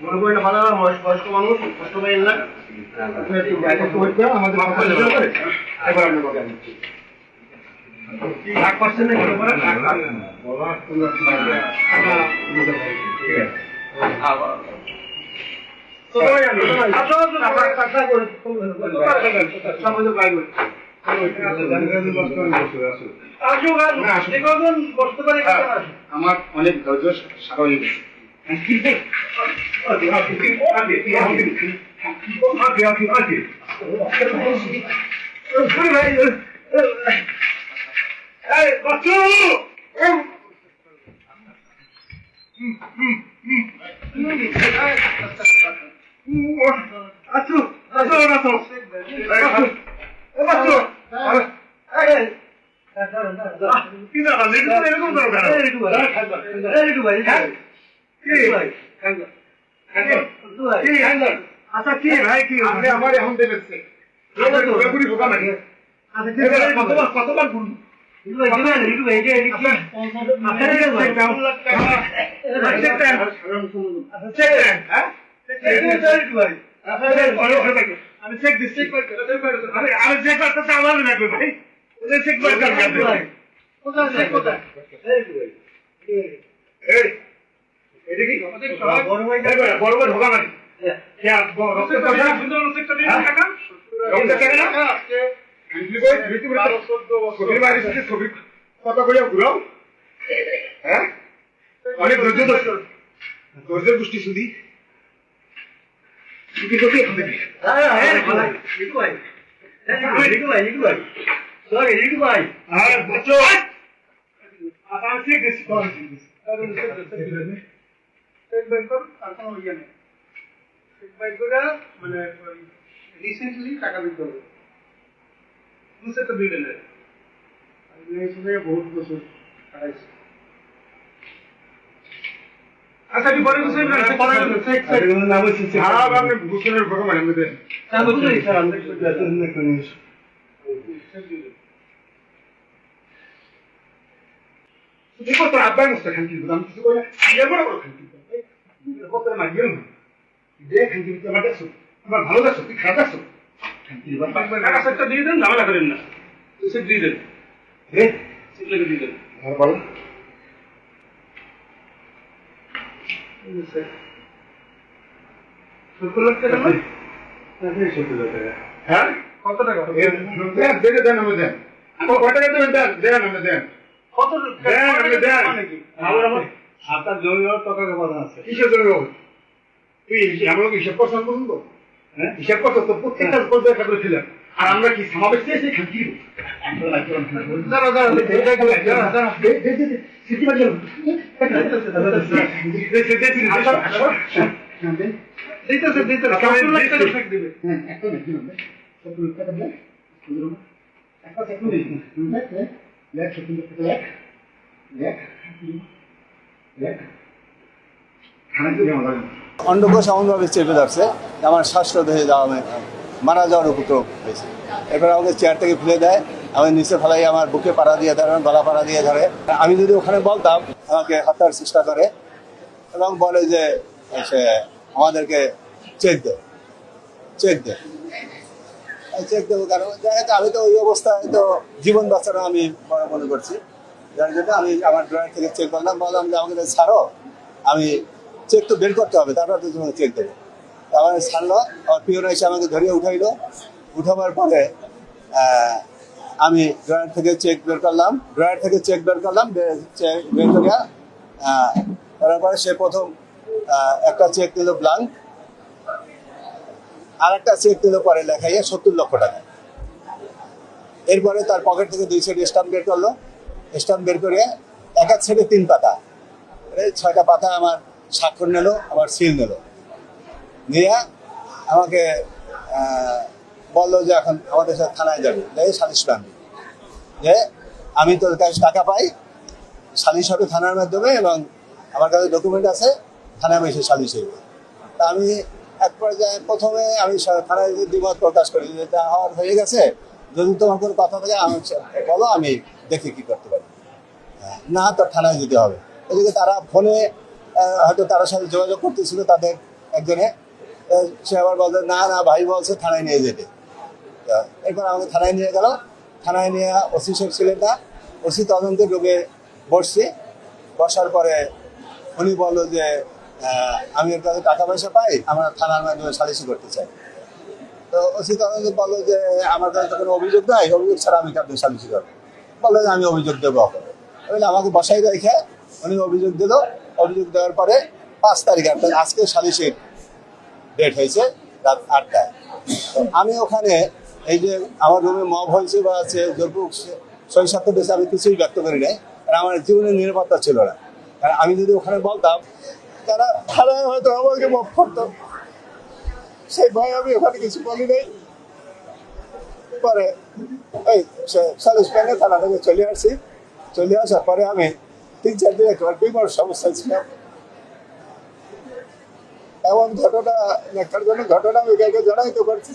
মনে করি ভালো বয়স্ক মানুষ কষ্ট পাইলেন না আমাদের এবার রাগ করছেন না আমার অনেক ধৈর্য সারা হয়ে গেছে আচ্ছা কি ভাই কি আমার এখন দেখেছে কতবার ঘুরুন আমি চেক দিচ্ছি আমি চেক করতে আমার না ভাই চেক বড় বড় ঢোকা মানে কথা কইয়া ঘুরাও হ্যাঁ অনেক ধৈর্য গোষ্ঠী শুধু মানে রিসেন্টলি টাকা দিতে হবে তো দিলেন বহুত বছর কাটাইছে আচ্ছা কি বলেন আপনি বুঝলেন ভগবান আমাদের আব্বাই মস্ত খান কিন্তু আমি কিছু বলে বড় বড় খান কিন্তু কত মাগিও না যে খান কিন্তু আমার দেখছো আমার ভালো দেখছো তুই খারাপ দেখছো টাকা সেটটা দিয়ে দেন ঝামেলা করেন না সেট দিয়ে দেন হ্যাঁ সেট লেগে দিয়ে দেন আর বলো হ্যাঁ কত টাকা দেন আমি দেন কত টাকা দেবেন দেন আমি দেন কত দেন আমি দেন আপনার জমি টাকা কথা আছে কিসের জমি তুই আমরা হিসাব করছেন বলুন তো হ্যাঁ হিসাব করছো তো প্রত্যেকটা পর্যায়ে একটা করেছিলেন আর আমরা কি সমাবেশ চেয়েছি খাকি অন্ডকোষ এমনভাবে চেপে ধরছে আমার শ্বাসরোধ হয়ে যাওয়া মারা যাওয়ার উপক্রম হয়েছে। এরপর আমাকে চেয়ার থেকে ফেলে দেয়, আমি নিচে ফেলাই আমার বুকে পাড়া দিয়ে ধরে, গলা পাড়া দিয়ে ধরে। আমি যদি ওখানে বলতাম আমাকে হত্যার চেষ্টা করে এবং বলে যে সে আমাদেরকে চেক দেয় কারণ আমি তো ওই অবস্থায় তো জীবন বাঁচানো আমি মনে করছি, যার জন্য আমি আমার ড্রয়ার থেকে চেক করলাম, বললাম যে আমাকে ছাড়ো, আমি চেক তো বের করতে হবে, তারপর তো তোমাকে চেক দেবো। আমাকে ছাড়লো, আমার পিওন এসে আমাকে ধরিয়ে উঠাবার পরে আমি ড্রয়ার থেকে চেক বের করলাম, বের করিয়া করার পরে সে প্রথম একটা চেক দিল ব্লাঙ্ক, আর একটা চেক দিল পরে লেখাইয়া 70 লক্ষ টাকা। এরপরে তার পকেট থেকে 2 সেট স্টাম্প বের করলো, স্টাম্প বের করে এক সেটে 3 পাতা, 6টা পাতা আমার স্বাক্ষর নিল, আবার সিল নিল, নিয়ে আমাকে বললো যে এখন আমাদের সাথে থানায় যাবে, সালিশ বান্ধব, যে আমি তোর কাছে টাকা পাই, সালিশ হবে থানার মাধ্যমে এবং আমার কাছে ডকুমেন্ট আছে, থানায় এসে সালিশ হইবে। তা আমি এক পর্যায়ে প্রথমে আমি থানায় দ্বিমত প্রকাশ করি যে হয়ে গেছে, যদি তোমার কোনো কথা থাকে আমি বলো, আমি দেখি কি করতে পারি। না তো থানায় যেতে হবে। এদিকে তারা ফোনে হয়তো তার সাথে যোগাযোগ করতেছিল তাদের একজনে, সে আবার বলছে না না ভাই বলছে থানায় নিয়ে যেতে। এরপর আমাকে থানায় নিয়ে গেল, থানায় নিয়ে ওসি সাহেব ছিলেন না, ওসি তদন্তে ঢুকে বসছি। বসার পরে উনি বললো যে আমি এর কাছে টাকা পয়সা পাই, আমরা থানার মাধ্যমে সালিশি করতে চাই। তো ওসি তদন্তে বললো যে আমার কাছে তো কোনো অভিযোগ নাই, অভিযোগ ছাড়া আমি কাউকে সালিশি করবো। বললো যে আমি অভিযোগ দেবো এখন। আমাকে বসাই রেখে উনি অভিযোগ দিল। অভিযোগ দেওয়ার পরে 5 তারিখ অর্থাৎ আজকে সালিশির ডেট হয়েছে রাত 8টায়। তো আমি ওখানে এই যে আমার রুমে মব হয়েছে বা আছে জোরপূর্বক সই সাক্ষ্য দিয়েছে, আমি কিছুই ব্যক্ত করি নাই, কারণ আমার জীবনের নিরাপত্তা ছিল না। কারণ আমি যদি ওখানে বলতাম তারা থানায় হয়তো আমাকে মব করতো, সেই ভয় আমি ওখানে কিছু বলি নাই। পরে ওই সালিশ প্যানে থানা থেকে চলে আসছি। চলে আসার পরে আমি 3-4 দিন একবার বিমর সমস্যা ছিলাম। এমন ঘটনা, একটা ঘটনা আমি কাউকে জানাইতে পারছি।